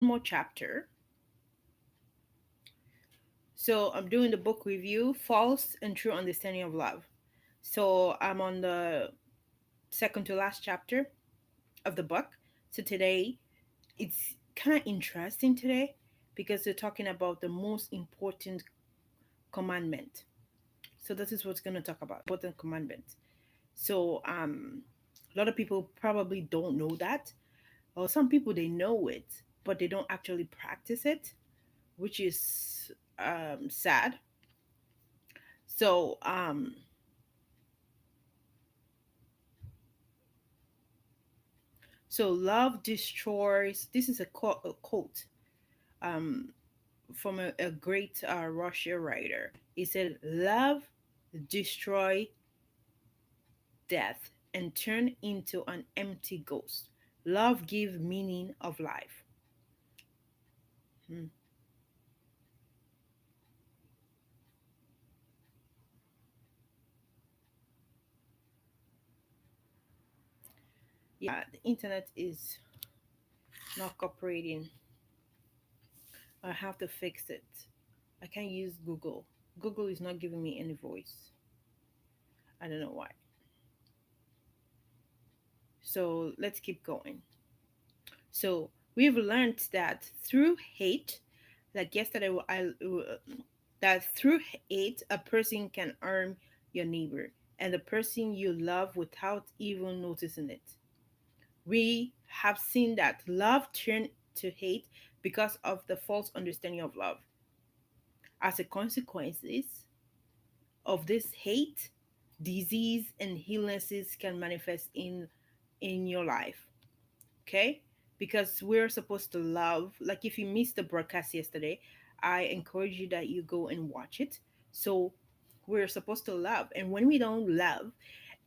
more chapter. So I'm doing the book review, False and True Understanding of Love. So I'm on the second to last chapter of the book. So today it's kind of interesting today because they're talking about the most important commandment. So this is what's going to talk about important commandment. So a lot of people probably don't know that, or some people they know it, but they don't actually practice it, which is sad. So love destroys. This is a quote um, from a great Russian writer. He said, "Love destroy death and turn into an empty ghost. Love give meaning of life." Hmm. Yeah, the internet is not cooperating. I have to fix it. I can't use Google. Google is not giving me any voice. I don't know why. So let's keep going. So we've learned that through hate, like yesterday, that through hate, a person can harm your neighbor and the person you love without even noticing it. We have seen that love turned to hate because of the false understanding of love. As a consequences of this hate, disease and illnesses can manifest in your life. Okay, because we're supposed to love. Like if you missed the broadcast yesterday, I encourage you that you go and watch it. So we're supposed to love, and when we don't love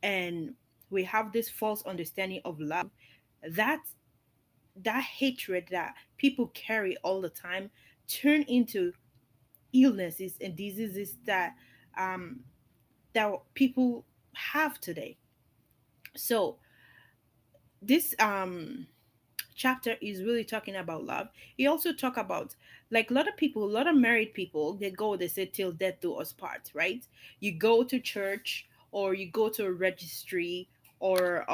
and we have this false understanding of love, that that hatred that people carry all the time turn into illnesses and diseases um that people have today. So this chapter is really talking about love. He also talk about, like, a lot of people, a lot of married people, they say till death do us part, right? You go to church or you go to a registry or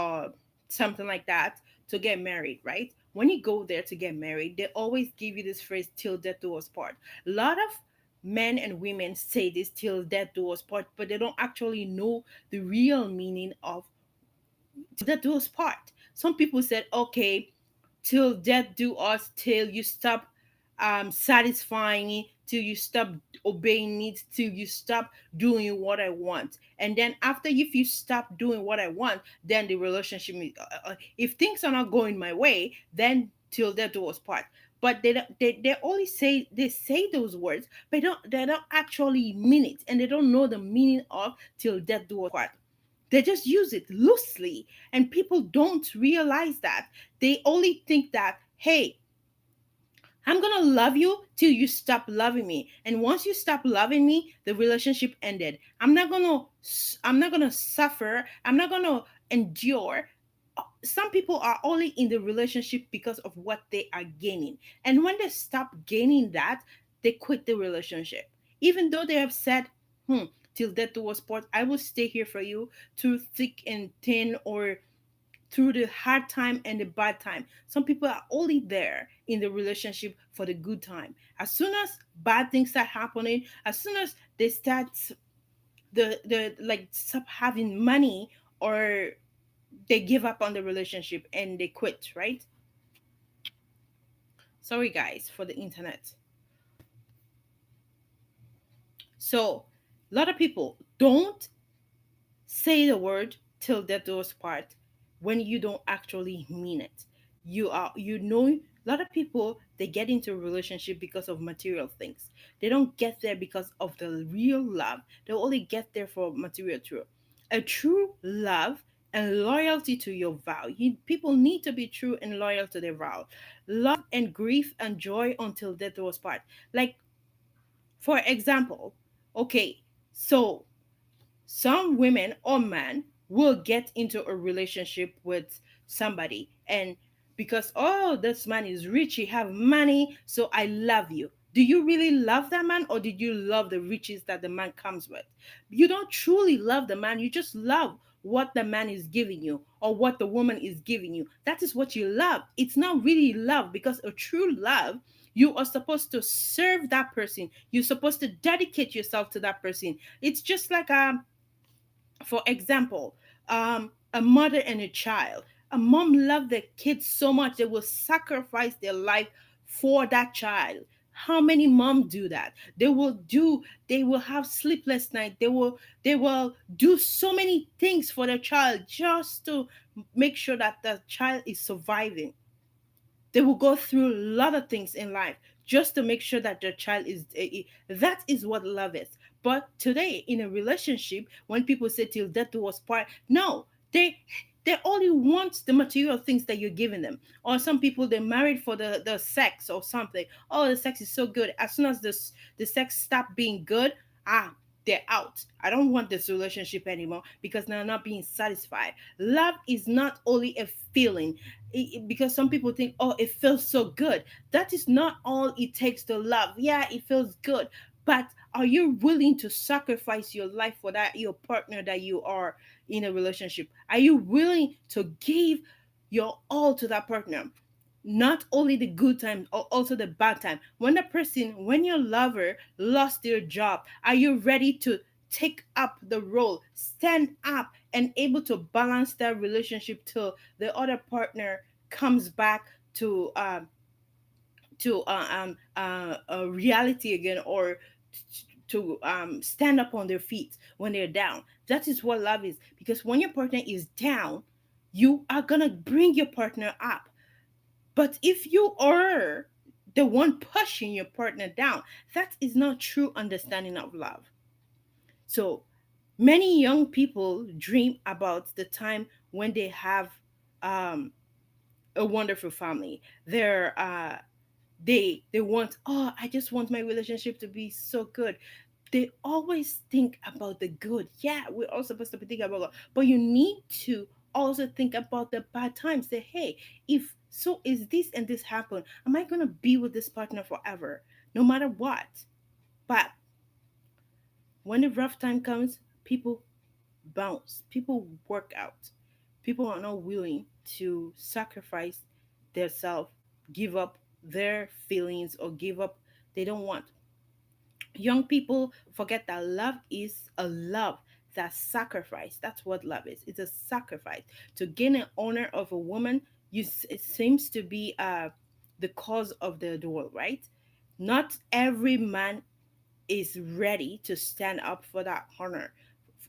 something like that to get married, right? When you go there to get married, they always give you this phrase till death do us part. A lot of men and women say this till death do us part, but they don't actually know the real meaning of that do us part. Some people said, okay, till death do us, till you stop satisfying me, till you stop obeying me, till you stop doing what I want. And then after, if you stop doing what I want, then the relationship if things are not going my way, then till death do us part. But they only say, they say those words, but they don't actually mean it, and they don't know the meaning of till death do us part. They just use it loosely, and people don't realize that. They only think that, hey, I'm gonna love you till you stop loving me, and once you stop loving me, the relationship ended. I'm not gonna suffer. I'm not gonna endure. Some people are only in the relationship because of what they are gaining, and when they stop gaining that, they quit the relationship, even though they have said, till death do us part, I will stay here for you through thick and thin, or through the hard time and the bad time. Some people are only there in the relationship for the good time. As soon as bad things start happening, as soon as they start the like stop having money, or they give up on the relationship and they quit, right? Sorry guys for the internet. So a lot of people don't say the word till death do us part when you don't actually mean it. A lot of people, they get into a relationship because of material things. They don't get there because of the real love. They only get there for material truth. A true love and loyalty to your vow. People need to be true and loyal to their vow. Love and grief and joy until death do us part. Like, for example, okay, so some women or men will get into a relationship with somebody, and because, oh, this man is rich, he have money, so I love you. Do you really love that man, or did you love the riches that the man comes with? You don't truly love the man, you just love what the man is giving you or what the woman is giving you. That is what you love. It's not really love, because a true love, you are supposed to serve that person, you're supposed to dedicate yourself to that person. It's just like, for example, a mother and a child. A mom loves their kids so much they will sacrifice their life for that child. How many moms do that? They will have sleepless night. They will do so many things for their child just to make sure that the child is surviving. They will go through a lot of things in life just to make sure that their child is, that is what love is. But today in a relationship, when people say till death do us part, no, they only want the material things that you're giving them. Or some people, they're married for the sex or something. Oh, the sex is so good. As soon as the sex stop being good, ah, they're out. I don't want this relationship anymore because they're not being satisfied. Love is not only a feeling. Because some people think, oh, it feels so good. That is not all it takes to love. Yeah, it feels good, but are you willing to sacrifice your life for that your partner that you are in a relationship? Are you willing to give your all to that partner? Not only the good time, or also the bad time. When the person, when your lover lost their job, are you ready to take up the role, stand up, and able to balance that relationship till the other partner comes back to a reality again, or to stand up on their feet when they're down? That is what love is. Because when your partner is down, you are gonna bring your partner up. But if you are the one pushing your partner down, that is not true understanding of love. So many young people dream about the time when they have um, a wonderful family. They want, oh, I just want my relationship to be so good. They always think about the good. Yeah, we're all supposed to be thinking about God, but you need to also think about the bad times. Say, hey, if so is this and this happen, am I gonna be with this partner forever, no matter what? But when the rough time comes, people bounce, people work out. People are not willing to sacrifice their self, give up their feelings, or give up. They don't want. Young people forget that love is a love that sacrifice. That's what love is. It's a sacrifice. To gain an honor of a woman, it seems to be the cause of the world, right? Not every man is ready to stand up for that honor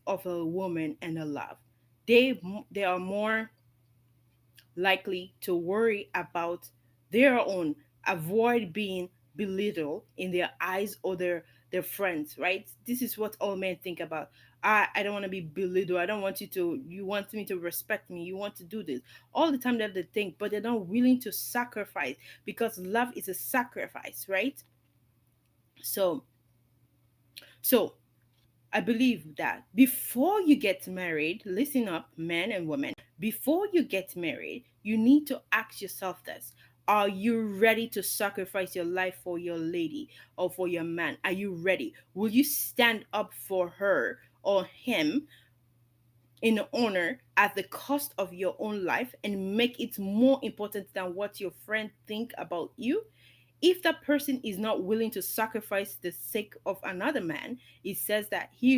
of a woman and a love. They are more likely to worry about their own, avoid being belittled in their eyes or their friends, right? This is what all men think about. I don't want to be belittled. I don't want you want me to respect me. You want to do this. All the time that they think, but they're not willing to sacrifice, because love is a sacrifice, right? So so I believe that before you get married, listen up, men and women, before you get married, you need to ask yourself this. Are you ready to sacrifice your life for your lady or for your man? Are you ready? Will you stand up for her or him in honor at the cost of your own life and make it more important than what your friend think about you? If that person is not willing to sacrifice the sake of another man, it says that he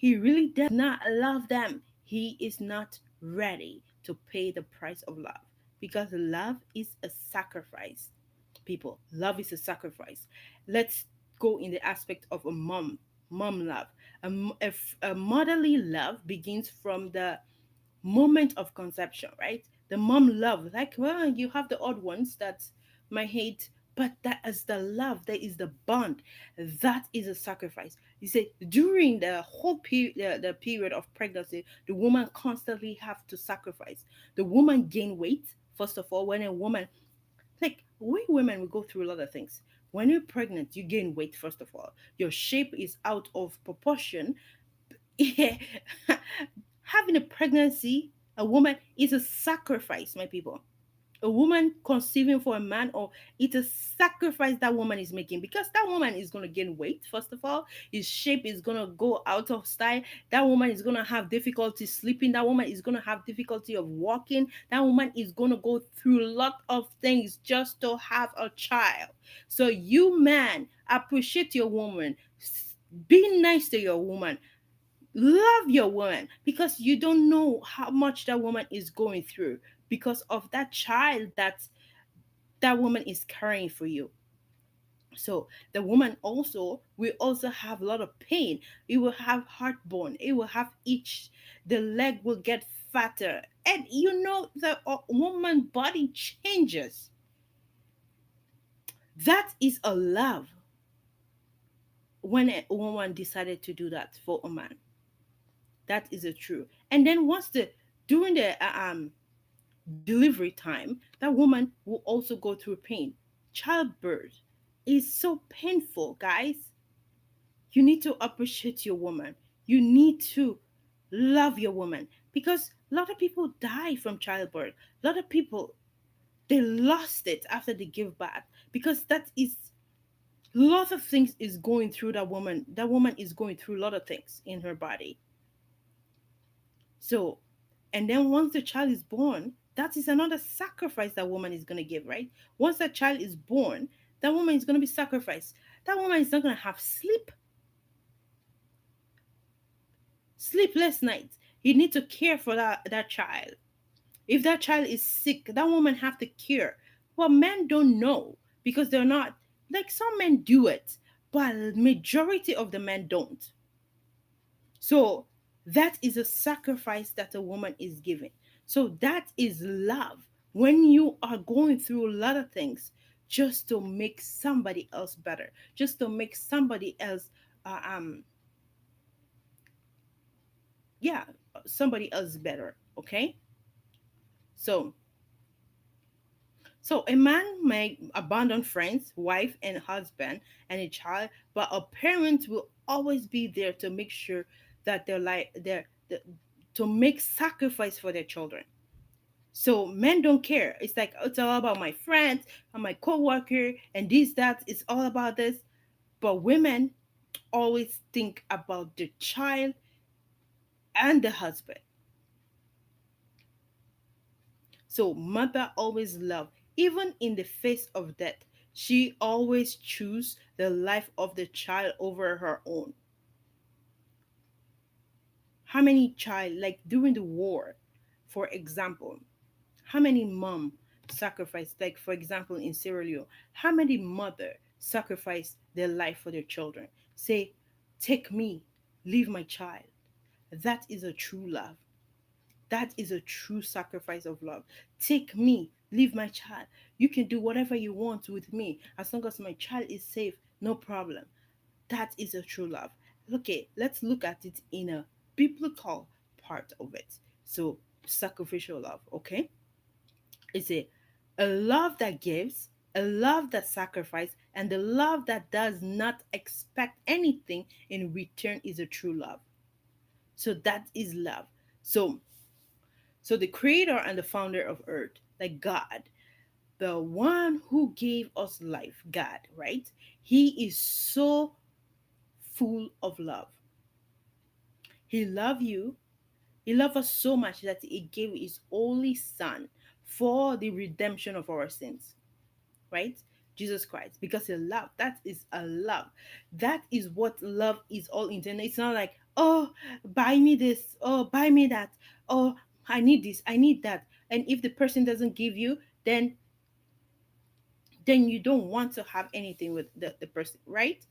really does not love them. He is not ready to pay the price of love, because love is a sacrifice. People, love is a sacrifice. Let's go in the aspect of a mom love. A motherly love begins from the moment of conception, right? The mom love, like, well, you have the odd ones that might hate, but that is the love, that is the bond, that is a sacrifice. You say during the whole period, the period of pregnancy, the woman constantly have to sacrifice. The woman gain weight first of all. When a woman, like, we women, we go through a lot of things. When you're pregnant, you gain weight first of all. Your shape is out of proportion. Yeah. Having a pregnancy, a woman, is a sacrifice, my people. A woman conceiving for a man, or it's a sacrifice that woman is making, because that woman is going to gain weight. First of all, his shape is going to go out of style. That woman is going to have difficulty sleeping. That woman is going to have difficulty of walking. That woman is going to go through a lot of things just to have a child. So you man, appreciate your woman. Be nice to your woman. Love your woman, because you don't know how much that woman is going through because of that child that that woman is carrying for you. So the woman also will also have a lot of pain. It will have heartburn. It will have itch. The leg will get fatter, and you know the woman body changes. That is a love when a woman decided to do that for a man. That is a true. And then once the during the delivery time, that woman will also go through pain. Childbirth is so painful, guys. You need to appreciate your woman. You need to love your woman, because a lot of people die from childbirth. A lot of people, they lost it after they give birth, because that is a lot of things is going through that woman. That woman is going through a lot of things in her body. So, and then once the child is born, that is another sacrifice that woman is going to give, right? Once that child is born, that woman is going to be sacrificed. That woman is not going to have sleepless nights. You need to care for that child. If that child is sick, that woman have to care. Well, men don't know, because they're not, like, some men do it, but majority of the men don't. So that is a sacrifice that a woman is giving. So that is love. When you are going through a lot of things just to make somebody else better, just to make somebody else, uh, um, yeah, somebody else better. Okay. So, so a man may abandon friends, wife, and husband and a child, but a parent will always be there to make sure that their life, to make sacrifice for their children. So men don't care. It's like, it's all about my friends and my coworker and this, that. It's all about this. But women always think about the child and the husband. So mother always love, even in the face of death. She always choose the life of the child over her own. How many child, like during the war, for example, how many mom sacrificed, like for example in Sierra Leone, how many mother sacrifice their life for their children? Say, take me, leave my child. That is a true love. That is a true sacrifice of love. Take me, leave my child. You can do whatever you want with me as long as my child is safe, no problem. That is a true love. Okay, let's look at it in a biblical part of it. So, sacrificial love, okay? It's a love that gives, a love that sacrifices, and the love that does not expect anything in return is a true love. So that is love. So so the creator and the founder of earth, like God, the one who gave us life, God, right? He is so full of love. He loved you. He loved us so much that he gave his only son for the redemption of our sins, right? Jesus Christ, because he loved. That is a love. That is what love is all intended. It's not like, oh, buy me this, oh, buy me that, oh, I need this, I need that. And if the person doesn't give you, then you don't want to have anything with the person, right?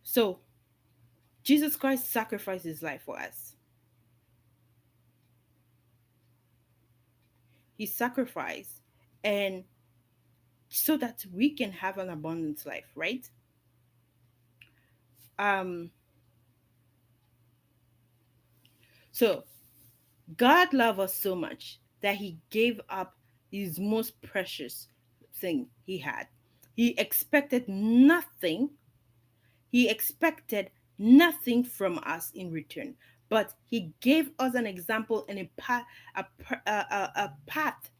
So Jesus Christ sacrificed his life for us. He sacrificed, and so that we can have an abundant life, right? Um, so God loved us so much that he gave up his most precious thing he had. He expected nothing. He expected nothing from us in return, but he gave us an example and a path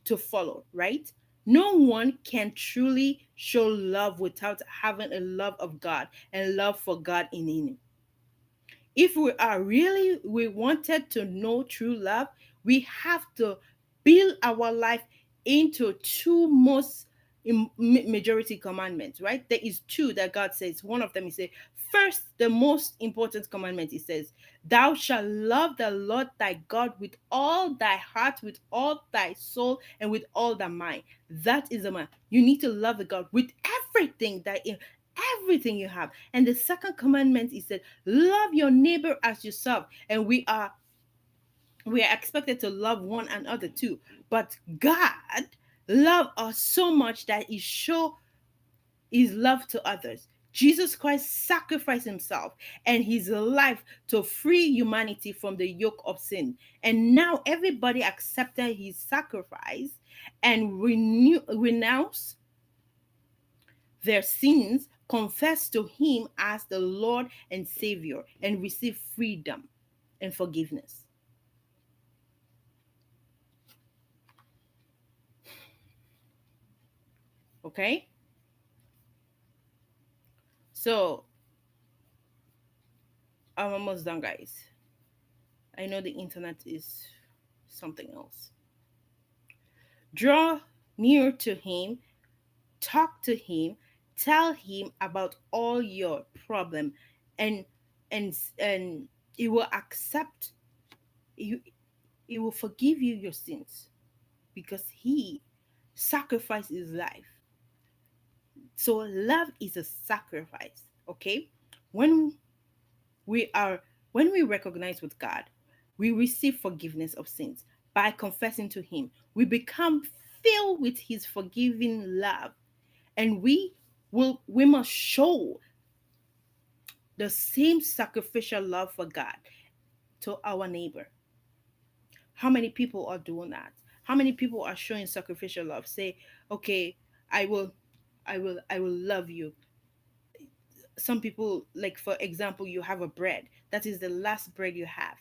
to follow, right? No one can truly show love without having a love of God and love for God in him. If we wanted to know true love, we have to build our life into two most majority commandments, right? There is two that God says. One of them is say, first, the most important commandment, it says, thou shalt love the Lord thy God with all thy heart, with all thy soul, and with all thy mind. That is the man. You need to love the God with everything you have. And the second commandment is that love your neighbor as yourself. And we are expected to love one another too. But God loved us so much that he showed his love to others. Jesus Christ sacrificed himself and his life to free humanity from the yoke of sin. And now everybody accepted his sacrifice and renounce their sins, confess to him as the Lord and Savior, and receive freedom and forgiveness. Okay? So, I'm almost done, guys. I know the internet is something else. Draw near to him, talk to him, tell him about all your problem, and and he will accept you, he will forgive you your sins because he sacrificed his life. So love is a sacrifice, okay? When we are when we recognize with God, we receive forgiveness of sins by confessing to him. We become filled with his forgiving love, and we must show the same sacrificial love for God to our neighbor. How many people are doing that? How many people are showing sacrificial love? Say, okay, I will I will love you. Some people, like for example, you have a bread that is the last bread you have.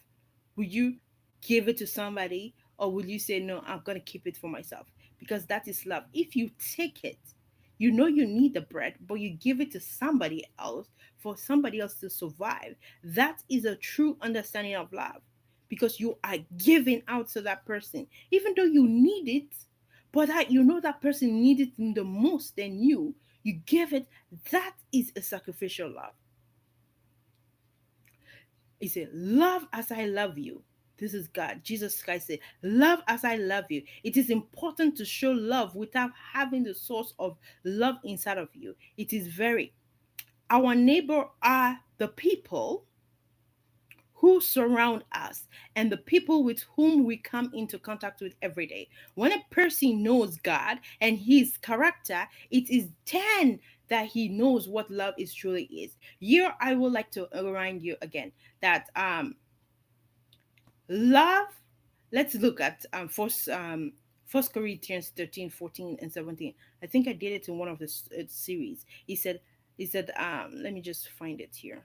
Will you give it to somebody, or will you say, no, I'm going to keep it for myself? Because that is love. If you take it, you know you need the bread, but you give it to somebody else for somebody else to survive. That is a true understanding of love, because you are giving out to that person even though you need it, but that you know that person needed it the most than you give it. That is a sacrificial love. He said, love as I love you. This is God. Jesus Christ said, love as I love you. It is important to show love without having the source of love inside of you. It is very. Our neighbor are the people who surround us and the people with whom we come into contact with every day. When a person knows God and his character, it is then that he knows what love is truly is. Here I would like to remind you again that love, let's look at First Corinthians 13, 14, and 17. I think I did it in one of the series. He said, let me just find it here.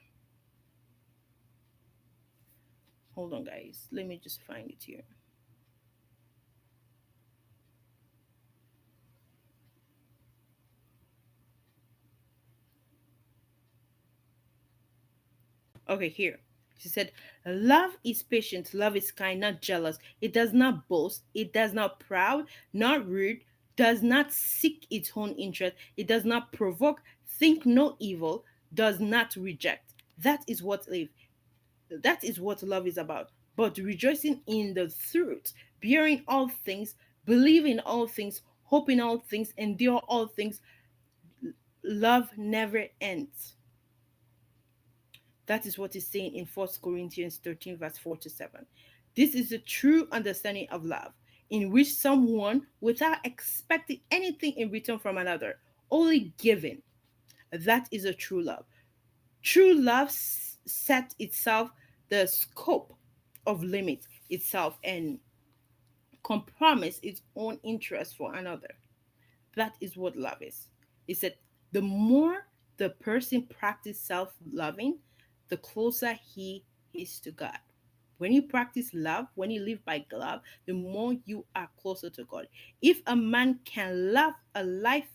Hold on, guys. Let me just find it here. Okay, here. She said, love is patient, love is kind, not jealous. It does not boast, it does not proud, not rude, does not seek its own interest, it does not provoke, think no evil, does not reject. That is what love is about. But rejoicing in the truth, bearing all things, believing all things, hoping all things, endure all things, love never ends. That is what is saying in First Corinthians 13, verse 4 to 7. This is the true understanding of love, in which someone, without expecting anything in return from another, only giving. That is a true love. True love set itself the scope of limit itself and compromise its own interest for another. That is what love is. It said the more the person practices self-loving, the closer he is to God. When you practice love, when you live by love, the more you are closer to God. If a man can love a life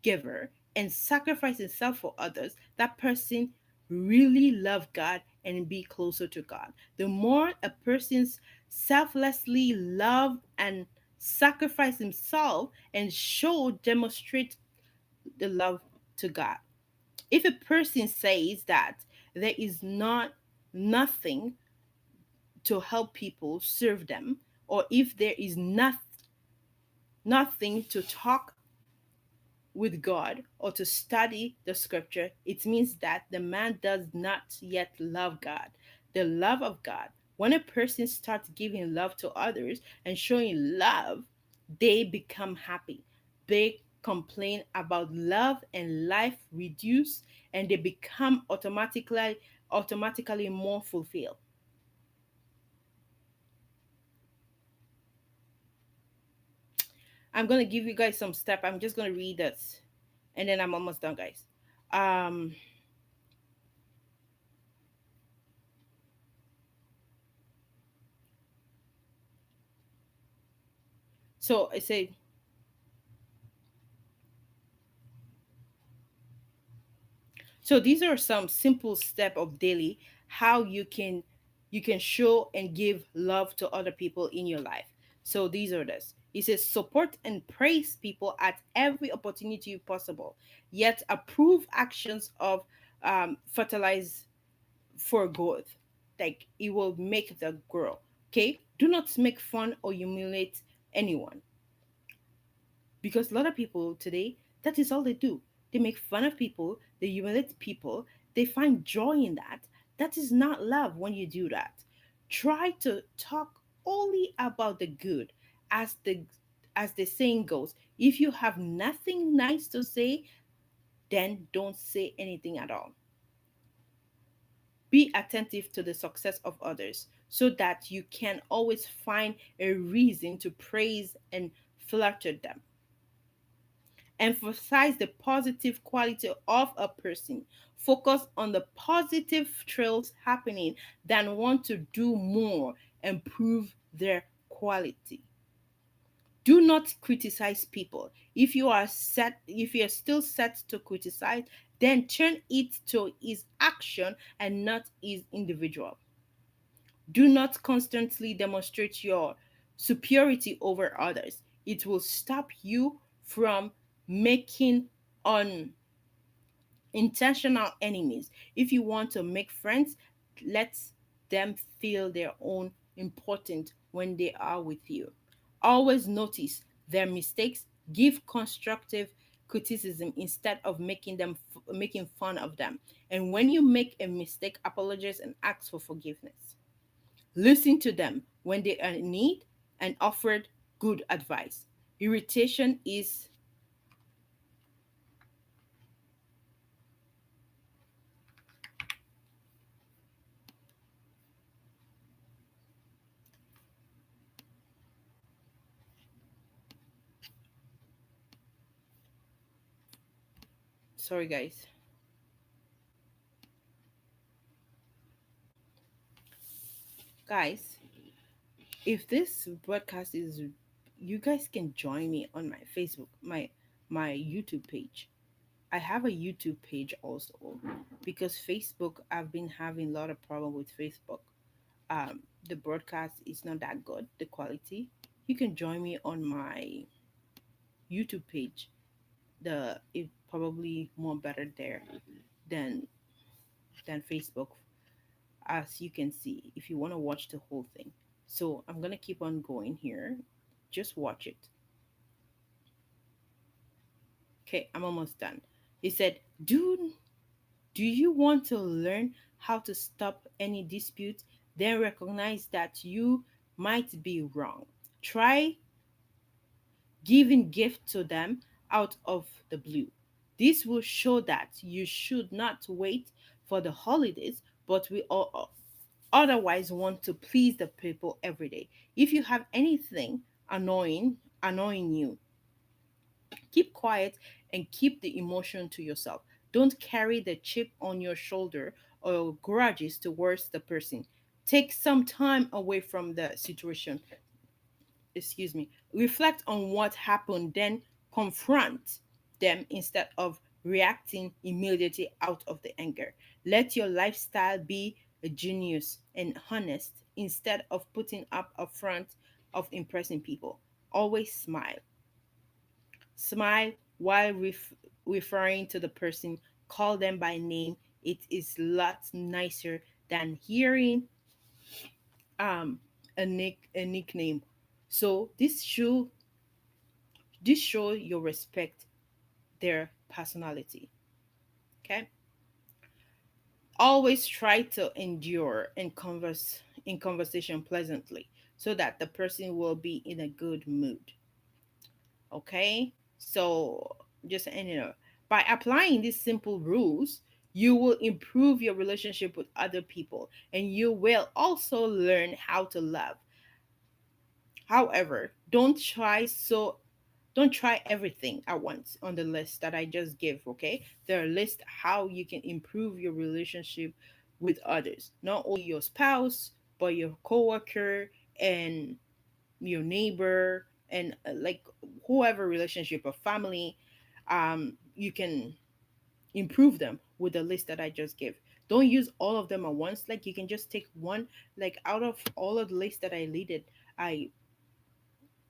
giver and sacrifice himself for others, that person really love God and be closer to God. The more a person's selflessly love and sacrifice himself and demonstrate the love to God. If a person says that there is not nothing to help people serve them, or if there is nothing to talk with God or to study the scripture, it means that the man does not yet love God. The love of God. When a person starts giving love to others and showing love, they become happy. They complain about love and life reduce, and they become automatically more fulfilled. I'm gonna give you guys some step. I'm just gonna read this, and then I'm almost done, guys. Um, so I say So these are some simple step of daily how you can show and give love to other people in your life. So these are this. It says support and praise people at every opportunity possible, yet approve actions of fertilize for growth. Like it will make the grow. Okay? Do not make fun or humiliate anyone, because a lot of people today, that is all they do. They make fun of people, they humiliate people, they find joy in that. That is not love when you do that. Try to talk only about the good. As the saying goes, if you have nothing nice to say, then don't say anything at all. Be attentive to the success of others so that you can always find a reason to praise and flatter them. Emphasize the positive quality of a person. Focus on the positive traits happening than want to do more and prove their quality. Do not criticize people. If you are still set to criticize, then turn it to his action and not his individual. Do not constantly demonstrate your superiority over others. It will stop you from making unintentional enemies. If you want to make friends, let them feel their own important when they are with you. Always notice their mistakes, give constructive criticism instead of making fun of them. And when you make a mistake, apologize and ask for forgiveness. Listen to them when they are in need and offered good advice. Irritation is, sorry guys. Guys, if this broadcast is, you guys can join me on my Facebook, my YouTube page. I have a YouTube page also, because Facebook, I've been having a lot of problem with Facebook. The broadcast is not that good, the quality. You can join me on my YouTube page. The it probably more better there than Facebook, as you can see if you want to watch the whole thing. So I'm gonna keep on going here. Just watch it. Okay, I'm almost done. He said, do you want to learn how to stop any dispute? Then recognize that you might be wrong. Try giving gift to them out of the blue. This will show that you should not wait for the holidays, but we all otherwise want to please the people every day. If you have anything annoying you, keep quiet and keep the emotion to yourself. Don't carry the chip on your shoulder or grudges towards the person. Take some time away from the situation. Excuse me. Reflect on what happened, then confront them instead of reacting immediately out of the anger. Let your lifestyle be a genius and honest instead of putting up a front of impressing people. Always smile. Smile while referring to the person. Call them by name. It is lots nicer than hearing um a nickname. So this show your respect their personality. Okay. Always try to endure and converse in conversation pleasantly so that the person will be in a good mood. Okay. So just by applying these simple rules, you will improve your relationship with other people and you will also learn how to love. However, don't try everything at once on the list that I just gave, okay? There are lists how you can improve your relationship with others, not only your spouse, but your coworker and your neighbor and like whoever relationship or family. You can improve them with the list that I just gave. Don't use all of them at once. Like you can just take one, like out of all of the lists that I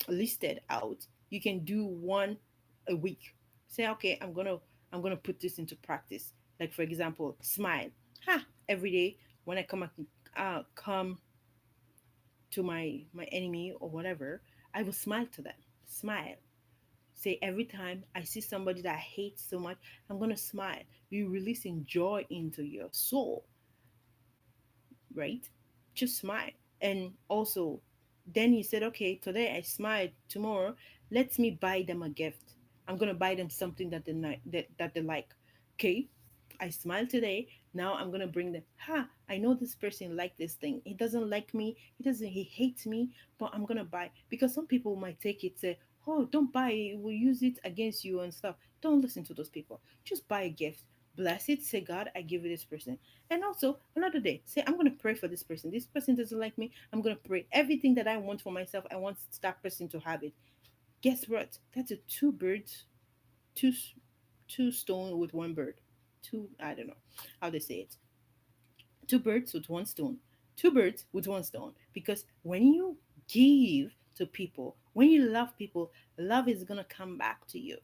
listed out, you can do one a week. Say, okay, I'm gonna put this into practice. Like for example, smile. Every day when I come to my enemy or whatever, I will smile to them. Smile. Say every time I see somebody that I hate so much, I'm gonna smile. You're releasing joy into your soul, right? Just smile. And also, then you said, okay, today I smiled. Tomorrow, let me buy them a gift. I'm gonna buy them something that that they like. Okay, I smiled today. Now I'm gonna bring them. I know this person like this thing. He doesn't like me. He hates me. But I'm gonna buy because some people might take it say, oh, don't buy it. We'll use it against you and stuff. Don't listen to those people. Just buy a gift. Bless it. Say, God, I give you this person. And also another day, say, I'm gonna pray for this person. This person doesn't like me. I'm gonna pray. Everything that I want for myself, I want that person to have it. Guess what? That's a two birds, two two stone with one bird. Two, I don't know how they say it. Two birds with one stone. Two birds with one stone. Because when you give to people, when you love people, love is gonna come back to you.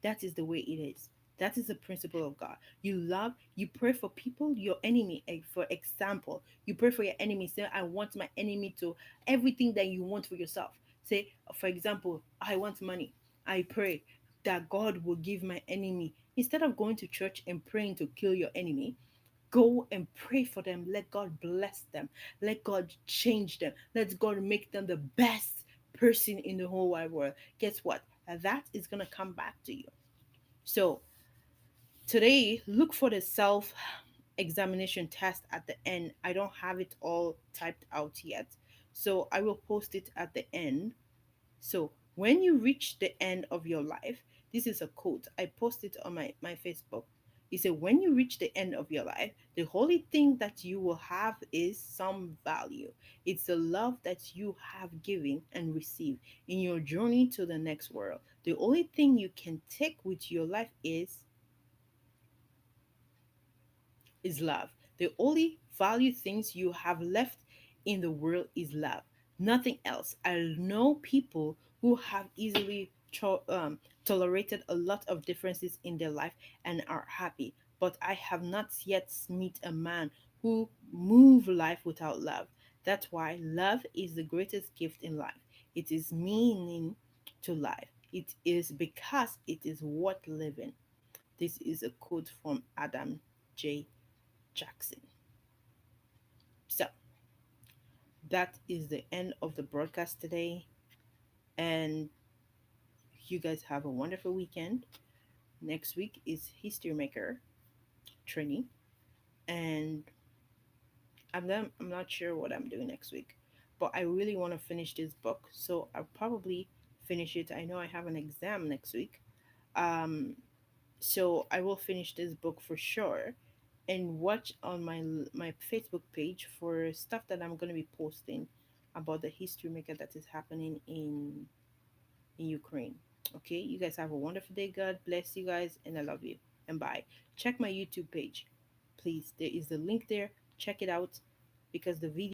That is the way it is. That is the principle of God. You love, you pray for people, your enemy. For example, you pray for your enemy. Say, I want my enemy to everything that you want for yourself. Say, for example, I want money. I pray that God will give my enemy. Instead of going to church and praying to kill your enemy, go and pray for them. Let God bless them. Let God change them. Let God make them the best person in the whole wide world. Guess what? That is going to come back to you. So today, look for the self examination test at the end. I don't have it all typed out yet. So I will post it at the end. So when you reach the end of your life, this is a quote. I posted on my Facebook. He said, when you reach the end of your life, the only thing that you will have is some value. It's the love that you have given and received in your journey to the next world. The only thing you can take with your life is love. The only value things you have left in the world is love. Nothing else. I know people who have easily tolerated a lot of differences in their life and are happy. But I have not yet met a man who move life without love. That's why love is the greatest gift in life. It is meaning to life. It is because it is worth living. This is a quote from Adam J. Jackson. So that is the end of the broadcast today. And you guys have a wonderful weekend. Next week is History Maker training. And I'm not sure what I'm doing next week. But I really want to finish this book. So I'll probably finish it. I know I have an exam next week. Um, so I will finish this book for sure. and watch on my Facebook page for stuff that I'm going to be posting about the history maker that is happening in Ukraine. Okay, you guys have a wonderful day. God bless you guys, and I love you. And bye. Check my YouTube page, please. There is a link there. Check it out because the video